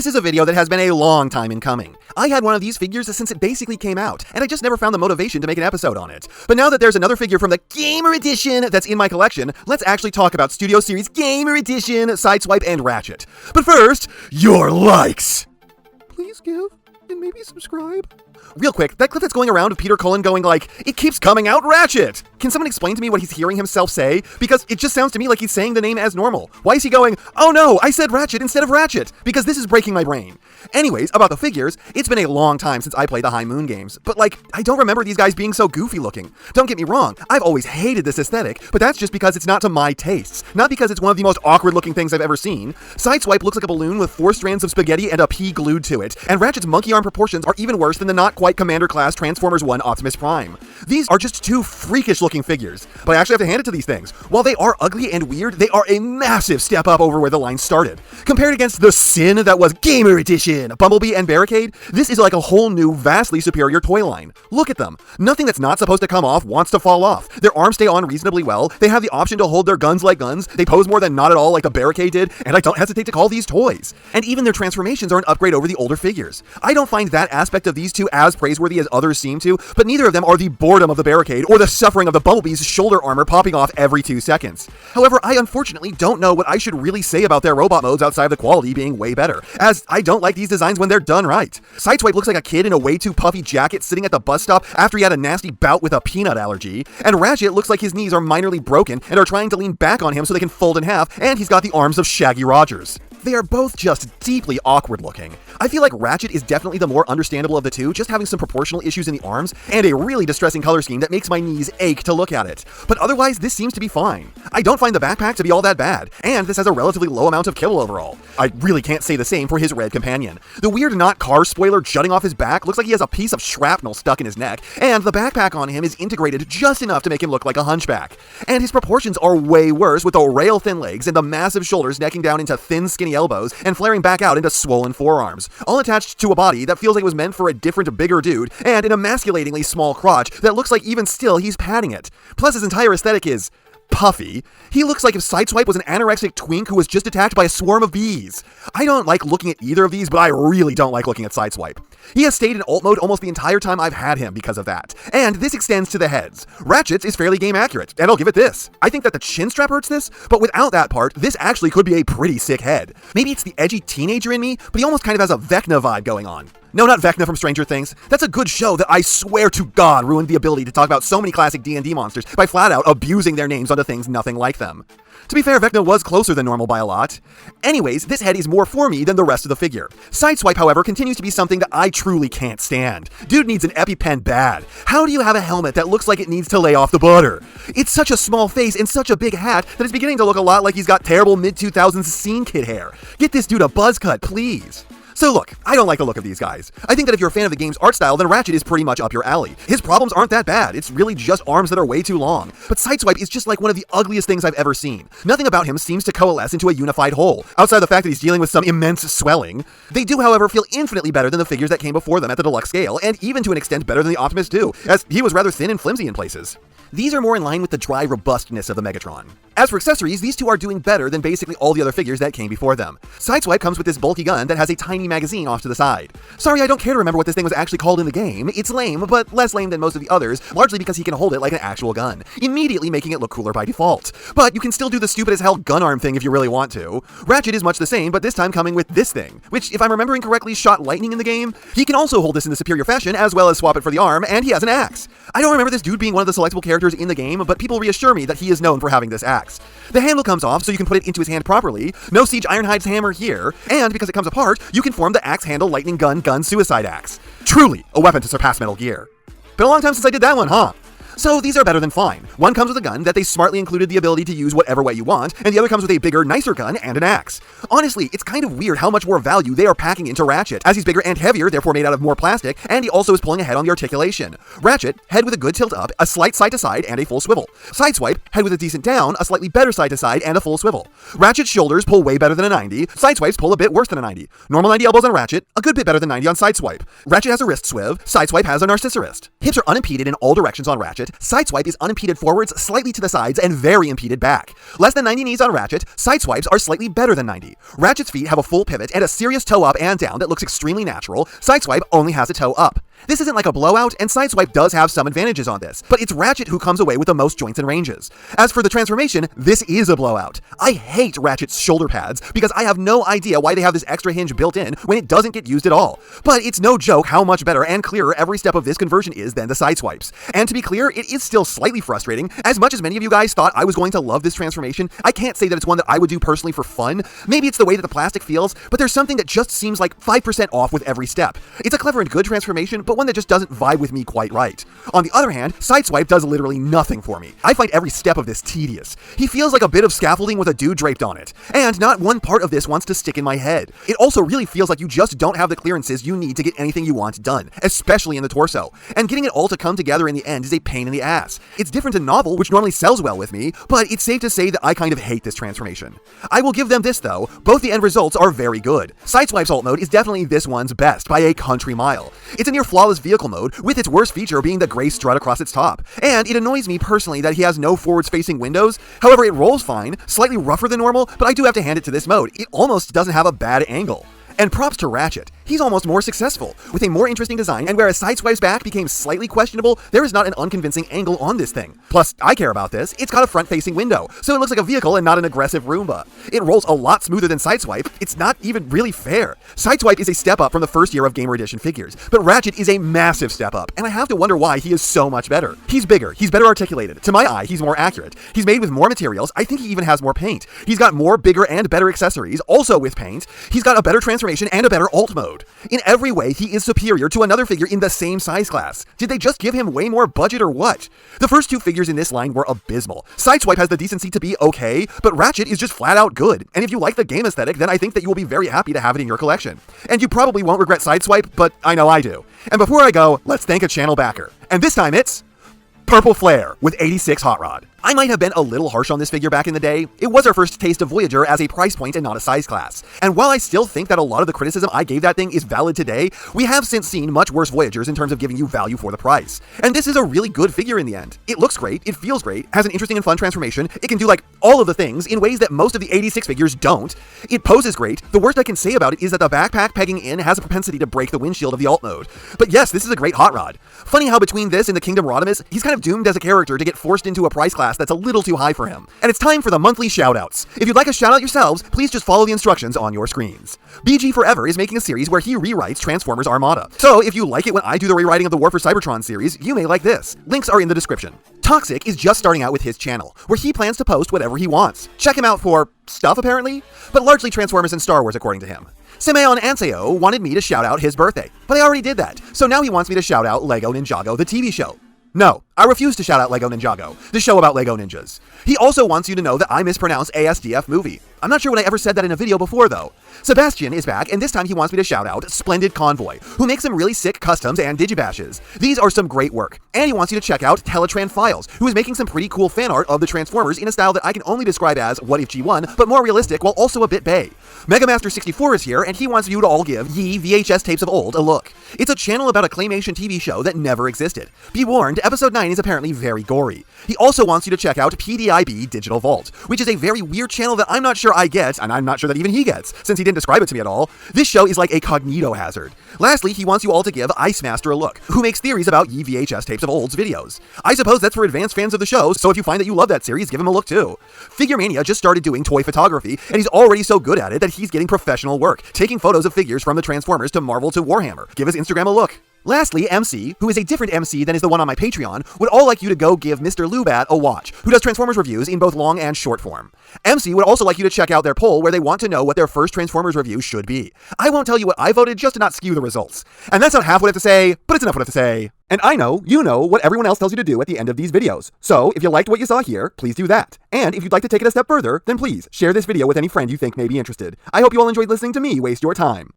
This is a video that has been a long time in coming. I had one of these figures since it basically came out, and I just never found the motivation to make an episode on it. But now that there's another figure from the Gamer Edition that's in my collection, let's actually talk about Studio Series Gamer Edition, Sideswipe and Ratchet. But first, your likes! Please give, and maybe subscribe. Real quick, that clip that's going around of Peter Cullen going like, "It keeps coming out Ratchet!" Can someone explain to me what he's hearing himself say? Because it just sounds to me like he's saying the name as normal. Why is he going, "Oh no, I said Ratchet instead of Ratchet"? Because this is breaking my brain. Anyways, about the figures, it's been a long time since I played the High Moon games, but I don't remember these guys being so goofy looking. Don't get me wrong, I've always hated this aesthetic, but that's just because it's not to my tastes, not because it's one of the most awkward looking things I've ever seen. Sideswipe looks like a balloon with 4 strands of spaghetti and a pea glued to it, and Ratchet's monkey arm proportions are even worse than the not quite Commander class Transformers 1 Optimus Prime. These are just 2 freakish looking figures, but I actually have to hand it to these things. While they are ugly and weird, they are a massive step up over where the line started. Compared against the sin that was Gamer Edition, Bumblebee and Barricade, this is like a whole new, vastly superior toy line. Look at them. Nothing that's not supposed to come off wants to fall off. Their arms stay on reasonably well, they have the option to hold their guns like guns, they pose more than not at all like the Barricade did, and I don't hesitate to call these toys. And even their transformations are an upgrade over the older figures. I don't find that aspect of these two as praiseworthy as others seem to, but neither of them are the boredom of the Barricade or the suffering of the Bumblebee's shoulder armor popping off every 2 seconds. However, I unfortunately don't know what I should really say about their robot modes outside of the quality being way better, as I don't like these designs when they're done right. Sideswipe looks like a kid in a way too puffy jacket sitting at the bus stop after he had a nasty bout with a peanut allergy, and Ratchet looks like his knees are minorly broken and are trying to lean back on him so they can fold in half, and he's got the arms of Shaggy Rogers. They are both just deeply awkward looking. I feel like Ratchet is definitely the more understandable of the two, just having some proportional issues in the arms, and a really distressing color scheme that makes my knees ache to look at it. But otherwise, this seems to be fine. I don't find the backpack to be all that bad, and this has a relatively low amount of kibble overall. I really can't say the same for his red companion. The weird not car spoiler jutting off his back looks like he has a piece of shrapnel stuck in his neck, and the backpack on him is integrated just enough to make him look like a hunchback. And his proportions are way worse, with the rail-thin legs and the massive shoulders necking down into thin, skinny elbows and flaring back out into swollen forearms, all attached to a body that feels like it was meant for a different, bigger dude, and an emasculatingly small crotch that looks like even still he's padding it. Plus his entire aesthetic is puffy. He looks like if Sideswipe was an anorexic twink who was just attacked by a swarm of bees. I don't like looking at either of these, but I really don't like looking at Sideswipe. He has stayed in alt mode almost the entire time I've had him because of that. And this extends to the heads. Ratchet's is fairly game accurate, and I'll give it this. I think that the chin strap hurts this, but without that part, this actually could be a pretty sick head. Maybe it's the edgy teenager in me, but he almost kind of has a Vecna vibe going on. No, not Vecna from Stranger Things. That's a good show that I swear to God ruined the ability to talk about so many classic D&D monsters by flat out abusing their names onto things nothing like them. To be fair, Vecna was closer than normal by a lot. Anyways, this head is more for me than the rest of the figure. Sideswipe, however, continues to be something that I truly can't stand. Dude needs an EpiPen bad. How do you have a helmet that looks like it needs to lay off the butter? It's such a small face and such a big hat that it's beginning to look a lot like he's got terrible mid-2000s scene kid hair. Get this dude a buzz cut, please. So look, I don't like the look of these guys. I think that if you're a fan of the game's art style, then Ratchet is pretty much up your alley. His problems aren't that bad, it's really just arms that are way too long. But Sideswipe is just like one of the ugliest things I've ever seen. Nothing about him seems to coalesce into a unified whole, outside of the fact that he's dealing with some immense swelling. They do, however, feel infinitely better than the figures that came before them at the deluxe scale, and even to an extent better than the Optimus do, as he was rather thin and flimsy in places. These are more in line with the dry robustness of the Megatron. As for accessories, these two are doing better than basically all the other figures that came before them. Sideswipe comes with this bulky gun that has a tiny magazine off to the side. Sorry, I don't care to remember what this thing was actually called in the game. It's lame, but less lame than most of the others, largely because he can hold it like an actual gun, immediately making it look cooler by default. But you can still do the stupid as hell gun arm thing if you really want to. Ratchet is much the same, but this time coming with this thing, which, if I'm remembering correctly, shot lightning in the game. He can also hold this in the superior fashion, as well as swap it for the arm, and he has an axe. I don't remember this dude being one of the selectable characters in the game, but people reassure me that he is known for having this axe. The handle comes off so you can put it into his hand properly, no Siege Ironhide's hammer here, and because it comes apart, you can form the axe handle lightning gun suicide axe. Truly a weapon to surpass Metal Gear. Been a long time since I did that one, huh? So these are better than fine. One comes with a gun that they smartly included the ability to use whatever way you want, and the other comes with a bigger, nicer gun and an axe. Honestly, it's kind of weird how much more value they are packing into Ratchet, as he's bigger and heavier, therefore made out of more plastic, and he also is pulling ahead on the articulation. Ratchet, head with a good tilt up, a slight side to side, and a full swivel. Sideswipe, head with a decent down, a slightly better side to side, and a full swivel. Ratchet's shoulders pull way better than a 90, Sideswipe's pull a bit worse than a 90. Normal 90 elbows on Ratchet, a good bit better than 90 on Sideswipe. Ratchet has a wrist swiv, Sideswipe has a narcissus wrist. Hips are unimpeded in all directions on Ratchet, Ratchet, Sideswipe is unimpeded forwards, slightly to the sides, and very impeded back. Less than 90 knees on Ratchet, Sideswipes are slightly better than 90. Ratchet's feet have a full pivot and a serious toe up and down that looks extremely natural. Sideswipe only has a toe up. This isn't like a blowout, and Sideswipe does have some advantages on this, but it's Ratchet who comes away with the most joints and ranges. As for the transformation, this is a blowout. I hate Ratchet's shoulder pads because I have no idea why they have this extra hinge built in when it doesn't get used at all. But it's no joke how much better and clearer every step of this conversion is than the Sideswipes. And to be clear, it is still slightly frustrating. As much as many of you guys thought I was going to love this transformation, I can't say that it's one that I would do personally for fun. Maybe it's the way that the plastic feels, but there's something that just seems like 5% off with every step. It's a clever and good transformation, but one that just doesn't vibe with me quite right. On the other hand, Sideswipe does literally nothing for me. I find every step of this tedious. He feels like a bit of scaffolding with a dude draped on it, and not one part of this wants to stick in my head. It also really feels like you just don't have the clearances you need to get anything you want done, especially in the torso, and getting it all to come together in the end is a pain in the ass. It's different to Novel, which normally sells well with me, but it's safe to say that I kind of hate this transformation. I will give them this though, both the end results are very good. Sideswipe's alt mode is definitely this one's best by a country mile. It's a near flawless vehicle mode, with its worst feature being the gray strut across its top. And it annoys me personally that he has no forwards-facing windows. However, it rolls fine, slightly rougher than normal, but I do have to hand it to this mode. It almost doesn't have a bad angle. And props to Ratchet. He's almost more successful, with a more interesting design, and whereas Sideswipe's back became slightly questionable, there is not an unconvincing angle on this thing. Plus, I care about this, it's got a front-facing window, so it looks like a vehicle and not an aggressive Roomba. It rolls a lot smoother than Sideswipe, it's not even really fair. Sideswipe is a step up from the first year of Gamer Edition figures, but Ratchet is a massive step up, and I have to wonder why he is so much better. He's bigger, he's better articulated, to my eye, he's more accurate, he's made with more materials, I think he even has more paint. He's got more, bigger, and better accessories, also with paint. He's got a better transformation and a better alt mode. In every way, he is superior to another figure in the same size class. Did they just give him way more budget or what? The first two figures in this line were abysmal. Sideswipe has the decency to be okay, but Ratchet is just flat out good. And if you like the game aesthetic, then I think that you will be very happy to have it in your collection. And you probably won't regret Sideswipe, but I know I do. And before I go, let's thank a channel backer. And this time it's Purple Flare with 86 Hot Rod. I might have been a little harsh on this figure back in the day. It was our first taste of Voyager as a price point and not a size class. And while I still think that a lot of the criticism I gave that thing is valid today, we have since seen much worse Voyagers in terms of giving you value for the price. And this is a really good figure in the end. It looks great, it feels great, has an interesting and fun transformation, it can do like all of the things in ways that most of the 86 figures don't. It poses great. The worst I can say about it is that the backpack pegging in has a propensity to break the windshield of the alt mode. But yes, this is a great Hot Rod. Funny how between this and the Kingdom Rodimus, he's kind of doomed as a character to get forced into a price class that's a little too high for him. And it's time for the monthly shoutouts. If you'd like a shoutout yourselves, please just follow the instructions on your screens. BG Forever is making a series where he rewrites Transformers Armada. So if you like it when I do the rewriting of the War for Cybertron series, you may like this. Links are in the description. Toxic is just starting out with his channel, where he plans to post whatever he wants. Check him out for stuff apparently, but largely Transformers and Star Wars according to him. Simeon Anseo wanted me to shout out his birthday, but I already did that, so now he wants me to shout out Lego Ninjago, the TV show. No, I refuse to shout out Lego Ninjago, the show about Lego ninjas. He also wants you to know that I mispronounce ASDF movie. I'm not sure when I ever said that in a video before though. Sebastian is back, and this time he wants me to shout out Splendid Convoy, who makes some really sick customs and digibashes. These are some great work. And he wants you to check out Teletran Files, who is making some pretty cool fan art of the Transformers in a style that I can only describe as What If G1, but more realistic while also a bit bae. Megamaster64 is here, and he wants you to all give ye VHS Tapes of Old a look. It's a channel about a claymation TV show that never existed. Be warned, episode 9 is apparently very gory. He also wants you to check out PDIB Digital Vault, which is a very weird channel that I'm not sure I get, and I'm not sure that even he gets, since he didn't describe it to me at all. This show is like a cognito hazard. Lastly, he wants you all to give Icemaster a look, who makes theories about ye VHS Tapes of Old's videos. I suppose that's for advanced fans of the show, so if you find that you love that series, give him a look too. Figuremania just started doing toy photography, and he's already so good at it that he's getting professional work, taking photos of figures from the Transformers to Marvel to Warhammer. Give his Instagram a look. Lastly, Emcee, who is a different Emcee than is the one on my Patreon, would all like you to go give Mr. Lubat a watch, who does Transformers reviews in both long and short form. Emcee would also like you to check out their poll where they want to know what their first Transformers review should be. I won't tell you what I voted just to not skew the results. And that's not half what I have to say, but it's enough what I have to say. And I know, you know, what everyone else tells you to do at the end of these videos. So, if you liked what you saw here, please do that. And if you'd like to take it a step further, then please share this video with any friend you think may be interested. I hope you all enjoyed listening to me waste your time.